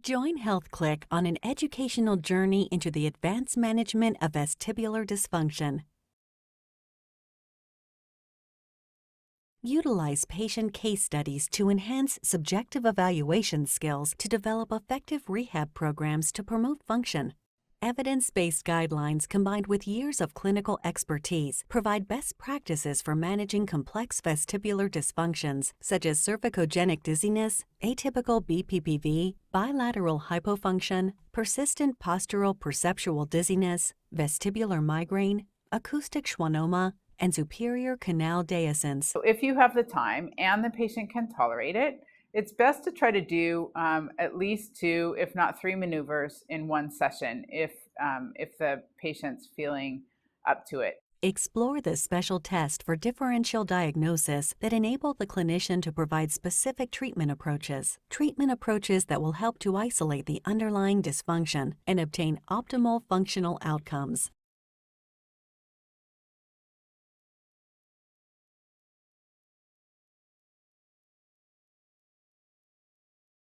Join HealthClick on an educational journey into the advanced management of vestibular dysfunction. Utilize patient case studies to enhance subjective evaluation skills to develop effective rehab programs to promote function. Evidence-based guidelines combined with years of clinical expertise provide best practices for managing complex vestibular dysfunctions such as cervicogenic dizziness, atypical BPPV, bilateral hypofunction, persistent postural-perceptual dizziness, vestibular migraine, acoustic schwannoma, and superior canal dehiscence. So if you have the time and the patient can tolerate it, it's best to try to do at least 2, if not 3 maneuvers in one session if the patient's feeling up to it. Explore the special test for differential diagnosis that enable the clinician to provide specific treatment approaches that will help to isolate the underlying dysfunction and obtain optimal functional outcomes.